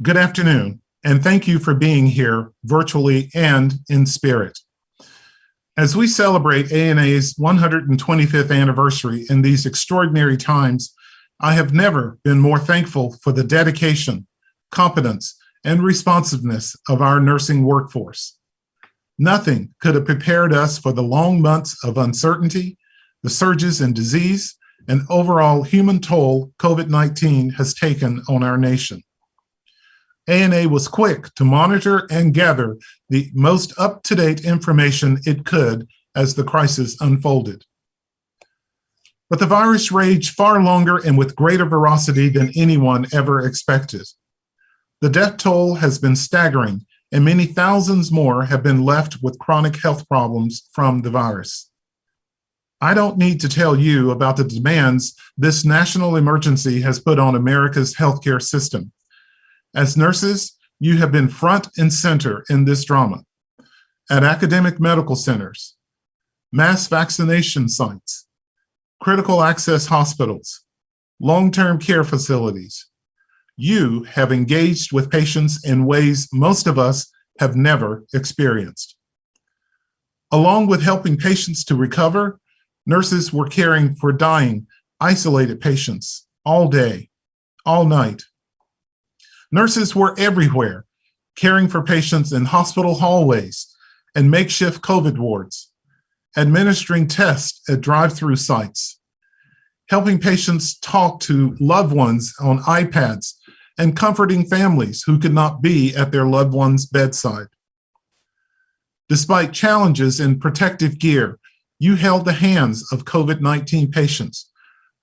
Good afternoon, and thank you for being here virtually and in spirit. As we celebrate ANA's 125th anniversary in these extraordinary times, I have never been more thankful for the dedication, competence, and responsiveness of our nursing workforce. Nothing could have prepared us for the long months of uncertainty, the surges in disease, and overall human toll COVID-19 has taken on our nation. ANA was quick to monitor and gather the most up-to-date information it could as the crisis unfolded. But the virus raged far longer and with greater ferocity than anyone ever expected. The death toll has been staggering, and many thousands more have been left with chronic health problems from the virus. I don't need to tell you about the demands this national emergency has put on America's healthcare system. As nurses, you have been front and center in this drama. At academic medical centers, mass vaccination sites, critical access hospitals, long-term care facilities, you have engaged with patients in ways most of us have never experienced. Along with helping patients to recover, nurses were caring for dying, isolated patients all day, all night. Nurses were everywhere, caring for patients in hospital hallways and makeshift COVID wards, administering tests at drive-through sites, helping patients talk to loved ones on iPads, and comforting families who could not be at their loved one's bedside. Despite challenges in protective gear, you held the hands of COVID-19 patients,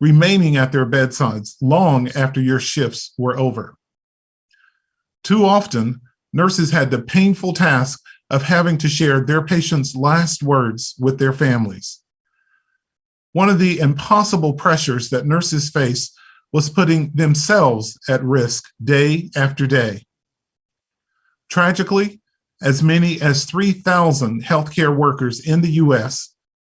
remaining at their bedsides long after your shifts were over. Too often, nurses had the painful task of having to share their patients' last words with their families. One of the impossible pressures that nurses face was putting themselves at risk day after day. Tragically, as many as 3,000 healthcare workers in the U.S.,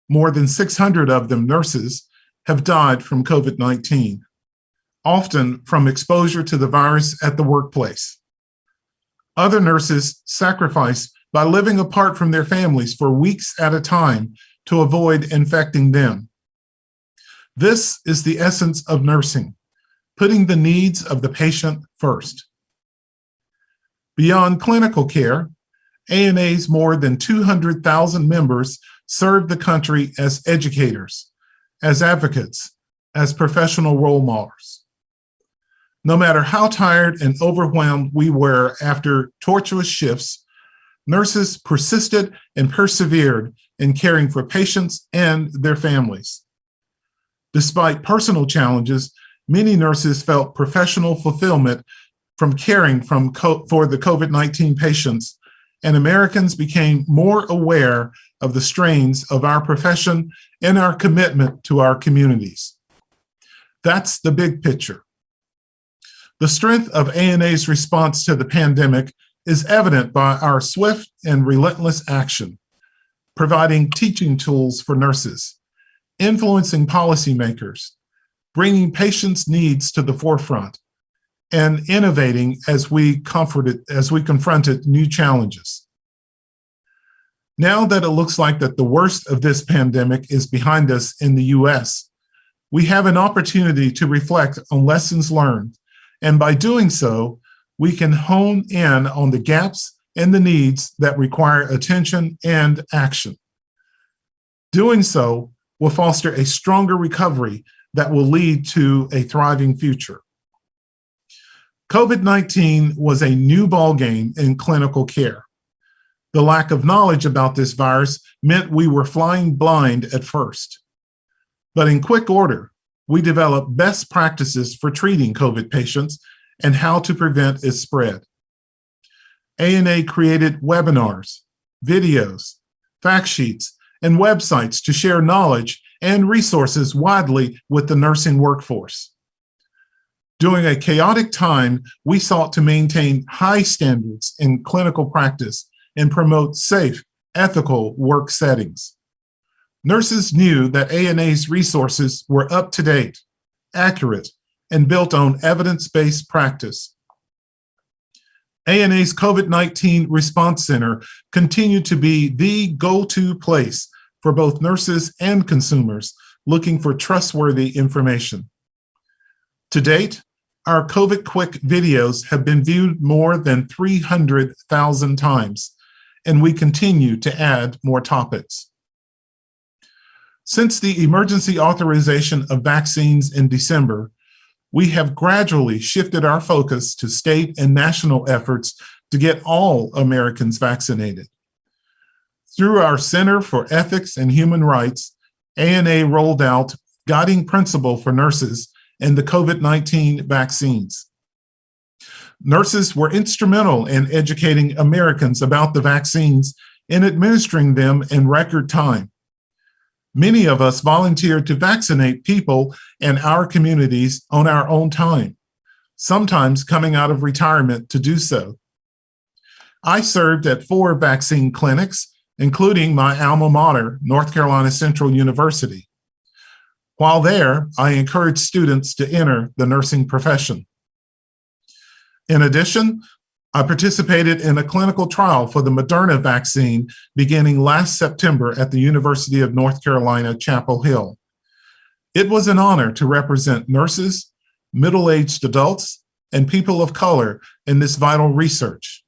more than 600 of them nurses, have died from COVID-19, often from exposure to the virus at the workplace. Other nurses sacrifice by living apart from their families for weeks at a time to avoid infecting them. This is the essence of nursing, putting the needs of the patient first. Beyond clinical care, ANA's more than 200,000 members serve the country as educators, as advocates, as professional role models. No matter how tired and overwhelmed we were after tortuous shifts, nurses persisted and persevered in caring for patients and their families. Despite personal challenges, many nurses felt professional fulfillment from caring for the COVID-19 patients, and Americans became more aware of the strains of our profession and our commitment to our communities. That's the big picture. The strength of ANA's response to the pandemic is evident by our swift and relentless action, providing teaching tools for nurses, influencing policymakers, bringing patients' needs to the forefront, and innovating as we confronted new challenges. Now that it looks like that the worst of this pandemic is behind us in the U.S., we have an opportunity to reflect on lessons learned, and by doing so, we can hone in on the gaps and the needs that require attention and action. Doing so will foster a stronger recovery that will lead to a thriving future. COVID-19 was a new ballgame in clinical care. The lack of knowledge about this virus meant we were flying blind at first. But in quick order, we developed best practices for treating COVID patients and how to prevent its spread. ANA created webinars, videos, fact sheets, and websites to share knowledge and resources widely with the nursing workforce. During a chaotic time, we sought to maintain high standards in clinical practice and promote safe, ethical work settings. Nurses knew that ANA's resources were up to date, accurate, and built on evidence-based practice. ANA's COVID-19 Response Center continued to be the go-to place for both nurses and consumers looking for trustworthy information. To date, our COVID Quick videos have been viewed more than 300,000 times, and we continue to add more topics. Since the emergency authorization of vaccines in December, we have gradually shifted our focus to state and national efforts to get all Americans vaccinated. Through our Center for Ethics and Human Rights, ANA rolled out Guiding Principle for Nurses and the COVID-19 Vaccines. Nurses were instrumental in educating Americans about the vaccines and administering them in record time. Many of us volunteered to vaccinate people in our communities on our own time, sometimes coming out of retirement to do so. I served at 4 vaccine clinics, including my alma mater, North Carolina Central University. While there, I encouraged students to enter the nursing profession. In addition, I participated in a clinical trial for the Moderna vaccine beginning last September at the University of North Carolina, Chapel Hill. It was an honor to represent nurses, middle-aged adults, and people of color in this vital research.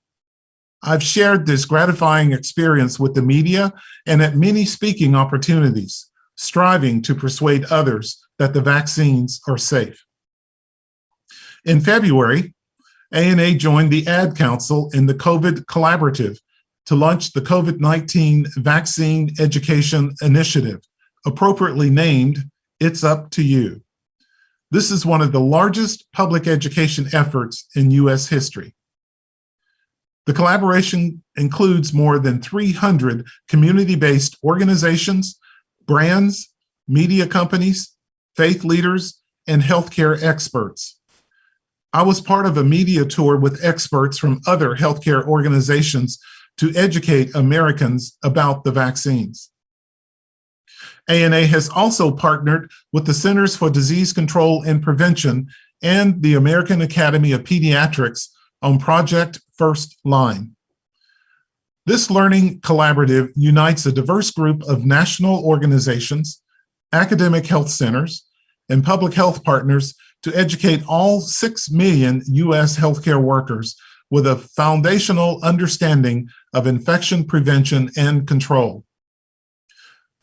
I've shared this gratifying experience with the media and at many speaking opportunities, striving to persuade others that the vaccines are safe. In February, ANA joined the Ad Council in the COVID Collaborative to launch the COVID-19 Vaccine Education Initiative, appropriately named It's Up to You. This is one of the largest public education efforts in U.S. history. The collaboration includes more than 300 community-based organizations, brands, media companies, faith leaders, and healthcare experts. I was part of a media tour with experts from other healthcare organizations to educate Americans about the vaccines. ANA has also partnered with the Centers for Disease Control and Prevention and the American Academy of Pediatrics on Project First Line. This learning collaborative unites a diverse group of national organizations, academic health centers, and public health partners to educate all 6 million U.S. healthcare workers with a foundational understanding of infection prevention and control.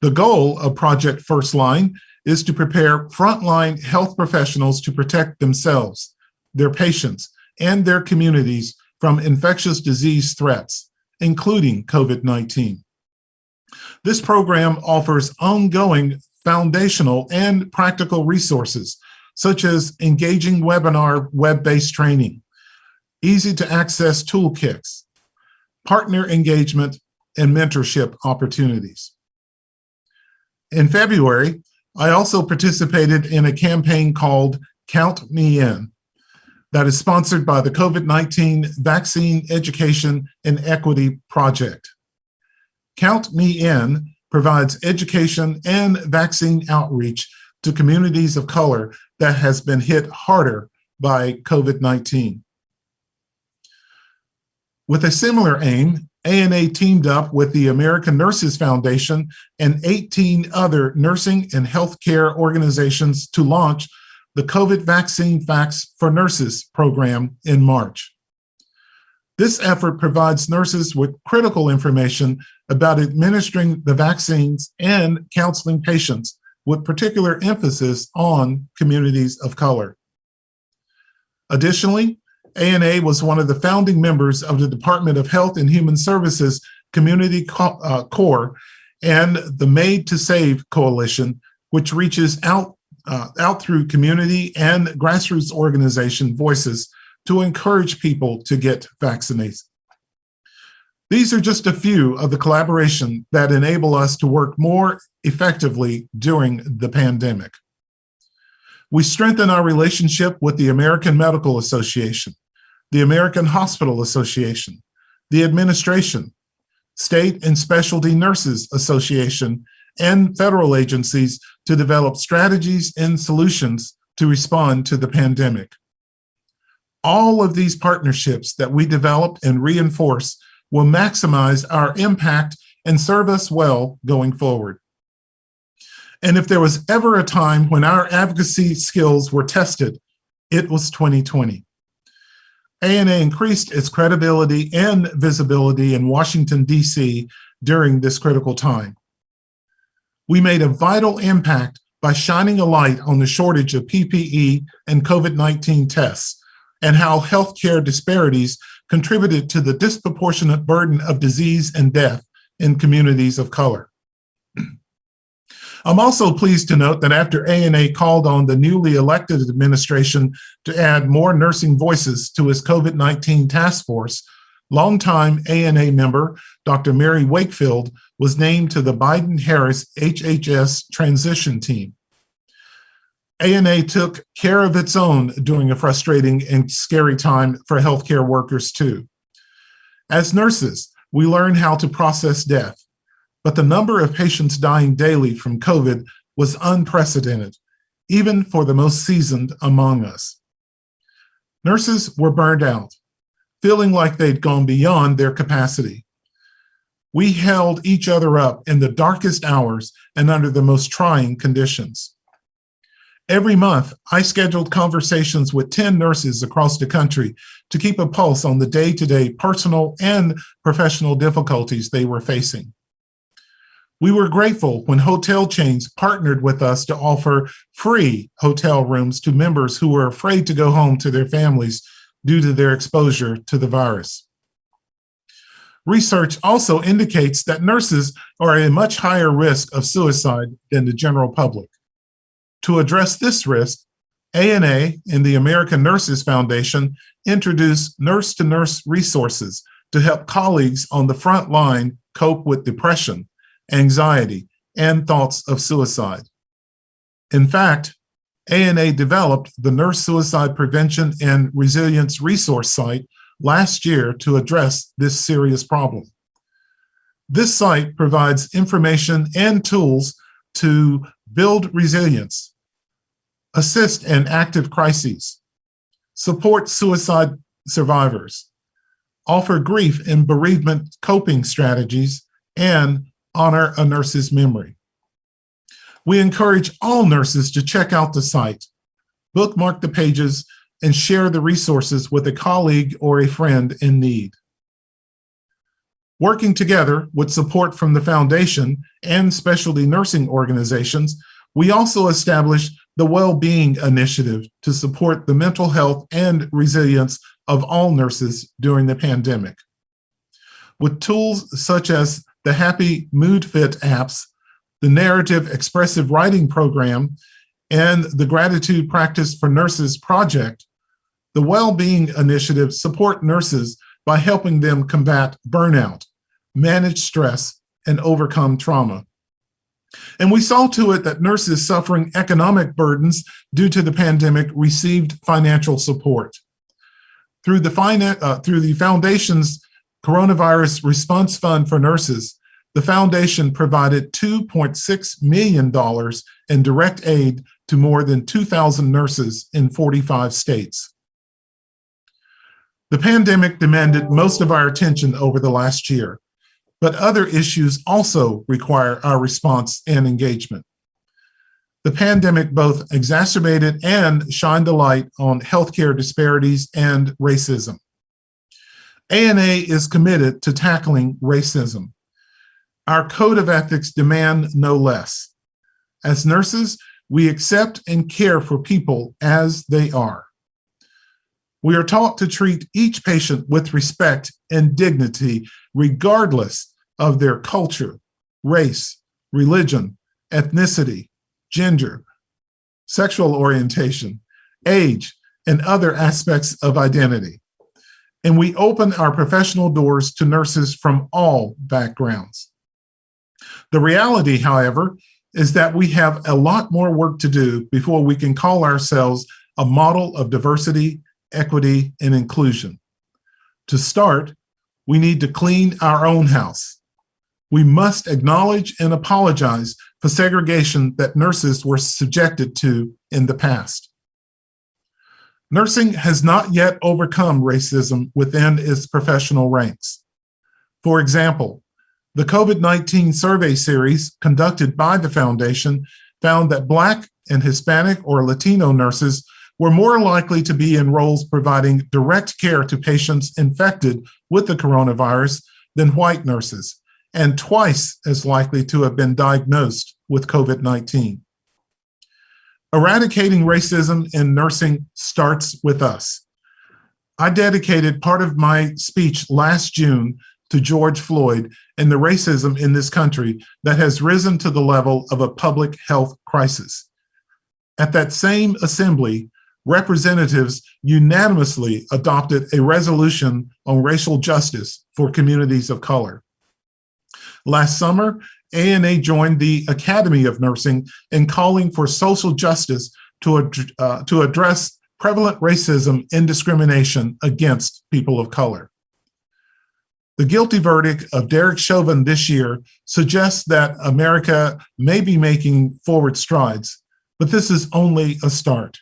The goal of Project First Line is to prepare frontline health professionals to protect themselves, their patients, and their communities from infectious disease threats, including COVID-19. This program offers ongoing foundational and practical resources, such as engaging webinar web-based training, easy-to-access toolkits, partner engagement, and mentorship opportunities. In February, I also participated in a campaign called Count Me In that is sponsored by the COVID-19 Vaccine Education and Equity Project. Count Me In provides education and vaccine outreach to communities of color that has been hit harder by COVID-19. With a similar aim, ANA teamed up with the American Nurses Foundation and 18 other nursing and healthcare organizations to launch the COVID Vaccine Facts for Nurses program in March. This effort provides nurses with critical information about administering the vaccines and counseling patients, with particular emphasis on communities of color. Additionally, ANA was one of the founding members of the Department of Health and Human Services Community Corps and the Made to Save Coalition, which reaches out through community and grassroots organization voices to encourage people to get vaccinated. These are just a few of the collaboration that enable us to work more effectively during the pandemic. We strengthen our relationship with the American Medical Association, the American Hospital Association, the administration, State and Specialty Nurses Association, and federal agencies to develop strategies and solutions to respond to the pandemic. All of these partnerships that we develop and reinforce will maximize our impact and serve us well going forward. And if there was ever a time when our advocacy skills were tested, it was 2020. ANA increased its credibility and visibility in Washington, D.C. during this critical time. We made a vital impact by shining a light on the shortage of PPE and COVID-19 tests and how healthcare disparities contributed to the disproportionate burden of disease and death in communities of color. I'm also pleased to note that after ANA called on the newly elected administration to add more nursing voices to its COVID-19 task force, longtime ANA member Dr. Mary Wakefield was named to the Biden-Harris HHS transition team. ANA took care of its own during a frustrating and scary time for healthcare workers too. As nurses, we learn how to process death, but the number of patients dying daily from COVID was unprecedented, even for the most seasoned among us. Nurses were burned out, feeling like they'd gone beyond their capacity. We held each other up in the darkest hours and under the most trying conditions. Every month, I scheduled conversations with 10 nurses across the country to keep a pulse on the day-to-day personal and professional difficulties they were facing. We were grateful when hotel chains partnered with us to offer free hotel rooms to members who were afraid to go home to their families due to their exposure to the virus. Research also indicates that nurses are at a much higher risk of suicide than the general public. To address this risk, ANA and the American Nurses Foundation introduced nurse-to-nurse resources to help colleagues on the front line cope with depression, anxiety, and thoughts of suicide. In fact, ANA developed the Nurse Suicide Prevention and Resilience Resource Site last year to address this serious problem. This site provides information and tools to build resilience, assist in active crises, support suicide survivors, offer grief and bereavement coping strategies, and honor a nurse's memory. We encourage all nurses to check out the site, bookmark the pages, and share the resources with a colleague or a friend in need. Working together with support from the foundation and specialty nursing organizations, we also established the Well-Being Initiative to support the mental health and resilience of all nurses during the pandemic. With tools such as the Happy Mood Fit apps, the Narrative Expressive Writing Program, and the Gratitude Practice for Nurses project, the Well-Being Initiative support nurses by helping them combat burnout, manage stress, and overcome trauma. And we saw to it that nurses suffering economic burdens due to the pandemic received financial support. Through the foundation's Coronavirus Response Fund for Nurses, the foundation provided $2.6 million in direct aid to more than 2,000 nurses in 45 states. The pandemic demanded most of our attention over the last year, but other issues also require our response and engagement. The pandemic both exacerbated and shined a light on healthcare disparities and racism. ANA is committed to tackling racism. Our code of ethics demand no less. As nurses, we accept and care for people as they are. We are taught to treat each patient with respect and dignity, regardless of their culture, race, religion, ethnicity, gender, sexual orientation, age, and other aspects of identity. And we open our professional doors to nurses from all backgrounds. The reality, however, is that we have a lot more work to do before we can call ourselves a model of diversity, equity, and inclusion. To start, we need to clean our own house. We must acknowledge and apologize for segregation that nurses were subjected to in the past. Nursing has not yet overcome racism within its professional ranks. For example, the COVID-19 survey series conducted by the foundation found that Black and Hispanic or Latino nurses were more likely to be in roles providing direct care to patients infected with the coronavirus than white nurses, and twice as likely to have been diagnosed with COVID-19. Eradicating racism in nursing starts with us. I dedicated part of my speech last June to George Floyd and the racism in this country that has risen to the level of a public health crisis. At that same assembly, representatives unanimously adopted a resolution on racial justice for communities of color. Last summer, ANA joined the Academy of Nursing in calling for social justice to address prevalent racism and discrimination against people of color. The guilty verdict of Derek Chauvin this year suggests that America may be making forward strides, but this is only a start.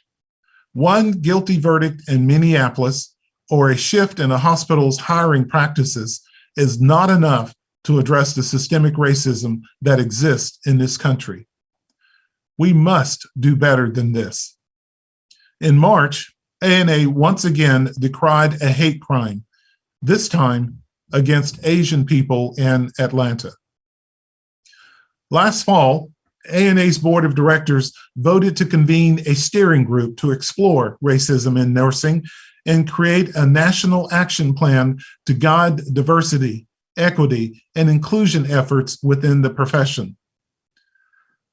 One guilty verdict in Minneapolis or a shift in a hospital's hiring practices is not enough to address the systemic racism that exists in this country. We must do better than this. In March, ANA once again decried a hate crime, this time against Asian people in Atlanta. Last fall, ANA's board of directors voted to convene a steering group to explore racism in nursing and create a national action plan to guide diversity, equity, and inclusion efforts within the profession.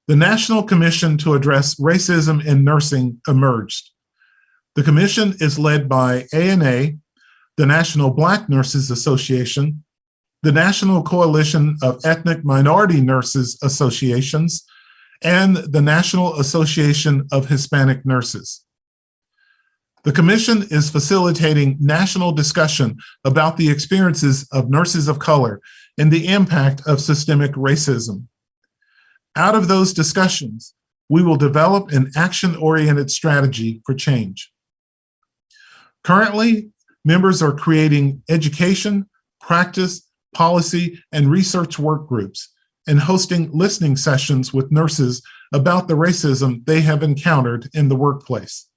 The National Commission to Address Racism in Nursing emerged. The commission is led by ANA, the National Black Nurses Association, the National Coalition of Ethnic Minority Nurses Associations, and the National Association of Hispanic Nurses. The commission is facilitating national discussion about the experiences of nurses of color and the impact of systemic racism. Out of those discussions, we will develop an action-oriented strategy for change. Currently, members are creating education, practice, policy, and research work groups and hosting listening sessions with nurses about the racism they have encountered in the workplace.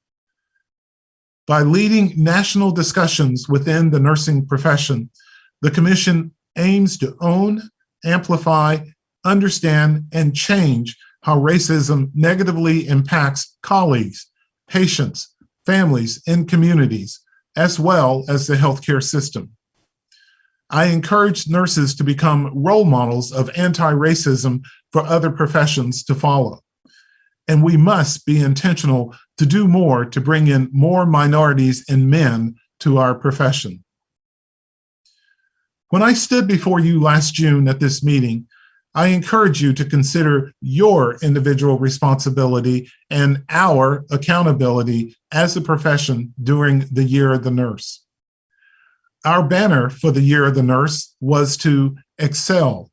By leading national discussions within the nursing profession, the Commission aims to own, amplify, understand, and change how racism negatively impacts colleagues, patients, families, and communities, as well as the healthcare system. I encourage nurses to become role models of anti-racism for other professions to follow. And we must be intentional to do more to bring in more minorities and men to our profession. When I stood before you last June at this meeting, I encourage you to consider your individual responsibility and our accountability as a profession during the Year of the Nurse. Our banner for the Year of the Nurse was to excel,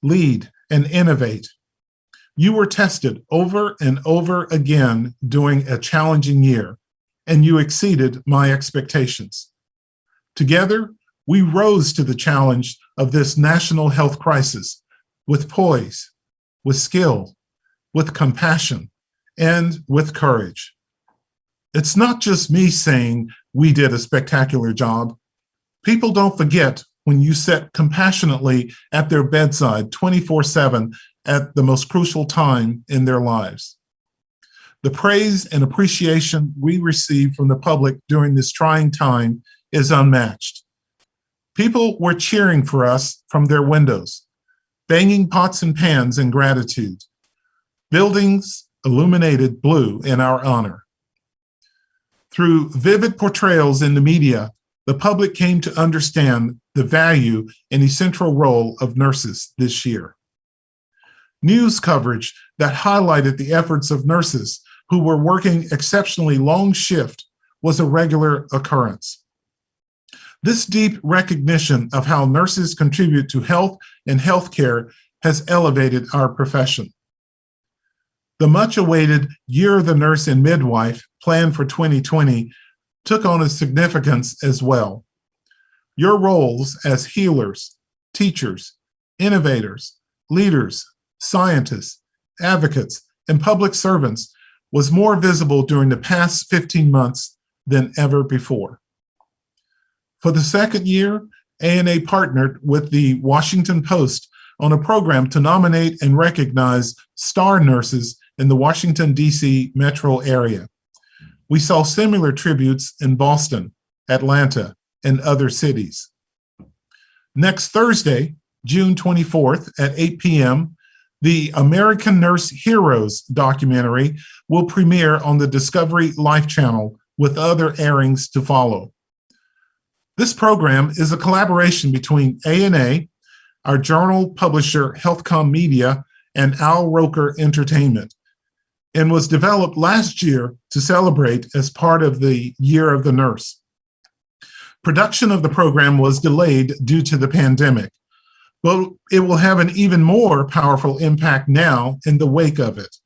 lead, and innovate. You were tested over and over again during a challenging year, and you exceeded my expectations. Together, we rose to the challenge of this national health crisis with poise, with skill, with compassion, and with courage. It's not just me saying we did a spectacular job. People don't forget when you sat compassionately at their bedside 24/7 at the most crucial time in their lives. The praise and appreciation we receive from the public during this trying time is unmatched. People were cheering for us from their windows, banging pots and pans in gratitude. Buildings illuminated blue in our honor. Through vivid portrayals in the media, the public came to understand the value and essential role of nurses this year. News coverage that highlighted the efforts of nurses who were working exceptionally long shift was a regular occurrence. This deep recognition of how nurses contribute to health and healthcare has elevated our profession. The much-awaited Year of the Nurse and Midwife, planned for 2020, took on a significance as well. Your roles as healers, teachers, innovators, leaders, scientists, advocates, and public servants was more visible during the past 15 months than ever before. For the second year, ANA partnered with the Washington Post on a program to nominate and recognize star nurses in the Washington, D.C. metro area. We saw similar tributes in Boston, Atlanta, and other cities. Next Thursday, June 24th at 8 p.m., the American Nurse Heroes documentary will premiere on the Discovery Life channel with other airings to follow. This program is a collaboration between ANA, our journal publisher HealthCom Media, and Al Roker Entertainment, and was developed last year to celebrate as part of the Year of the Nurse. Production of the program was delayed due to the pandemic, but it will have an even more powerful impact now in the wake of it.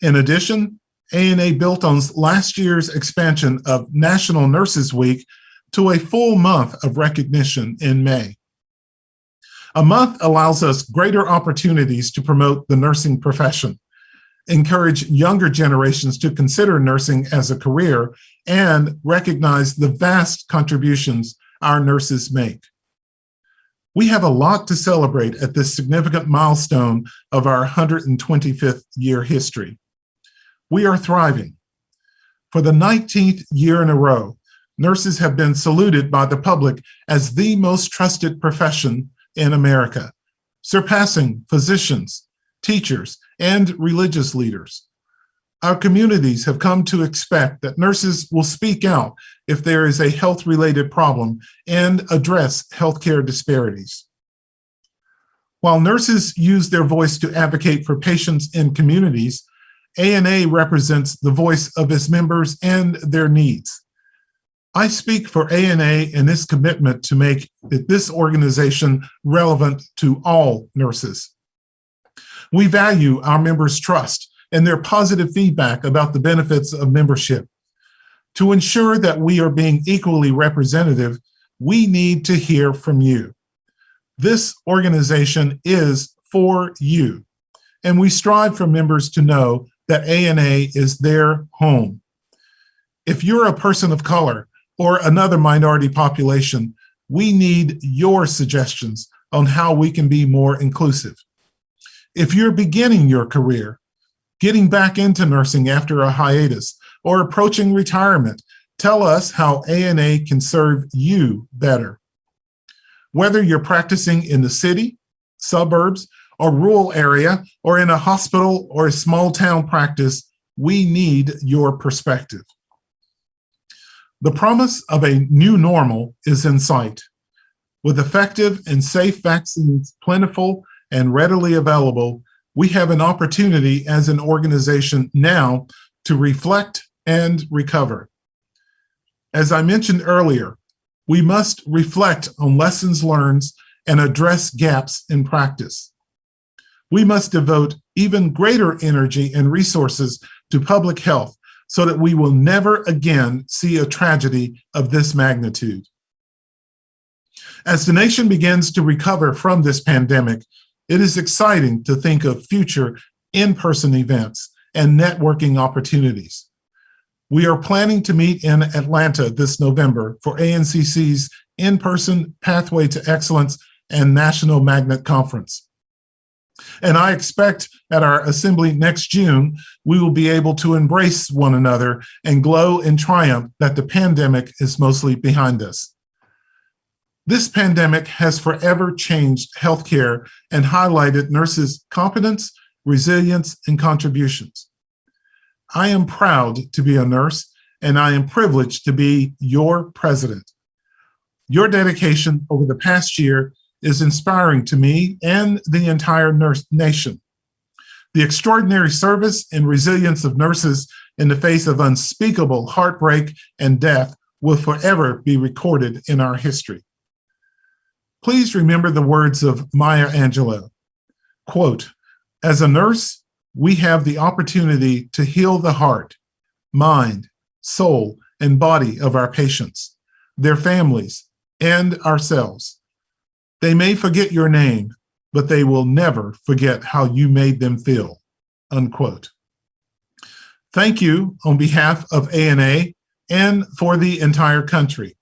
In addition, ANA built on last year's expansion of National Nurses Week to a full month of recognition in May. A month allows us greater opportunities to promote the nursing profession, encourage younger generations to consider nursing as a career, and recognize the vast contributions our nurses make. We have a lot to celebrate at this significant milestone of our 125th year history. We are thriving. For the 19th year in a row, nurses have been saluted by the public as the most trusted profession in America, surpassing physicians, teachers, and religious leaders. Our communities have come to expect that nurses will speak out if there is a health-related problem and address healthcare disparities. While nurses use their voice to advocate for patients in communities, ANA represents the voice of its members and their needs. I speak for ANA in its commitment to make this organization relevant to all nurses. We value our members' trust and their positive feedback about the benefits of membership. To ensure that we are being equally representative, we need to hear from you. This organization is for you, and we strive for members to know that ANA is their home. If you're a person of color or another minority population, we need your suggestions on how we can be more inclusive. If you're beginning your career, getting back into nursing after a hiatus, or approaching retirement, tell us how ANA can serve you better. Whether you're practicing in the city, suburbs, or rural area, or in a hospital or a small town practice, we need your perspective. The promise of a new normal is in sight. With effective and safe vaccines plentiful and readily available, we have an opportunity as an organization now to reflect and recover. As I mentioned earlier, we must reflect on lessons learned and address gaps in practice. We must devote even greater energy and resources to public health so that we will never again see a tragedy of this magnitude. As the nation begins to recover from this pandemic, it is exciting to think of future in-person events and networking opportunities. We are planning to meet in Atlanta this November for ANCC's in-person Pathway to Excellence and National Magnet Conference. And I expect at our assembly next June, we will be able to embrace one another and glow in triumph that the pandemic is mostly behind us. This pandemic has forever changed healthcare and highlighted nurses' competence, resilience, and contributions. I am proud to be a nurse, and I am privileged to be your president. Your dedication over the past year is inspiring to me and the entire nurse nation. The extraordinary service and resilience of nurses in the face of unspeakable heartbreak and death will forever be recorded in our history. Please remember the words of Maya Angelou, quote, "As a nurse, we have the opportunity to heal the heart, mind, soul, and body of our patients, their families, and ourselves. They may forget your name, but they will never forget how you made them feel, unquote. Thank you on behalf of ANA and for the entire country.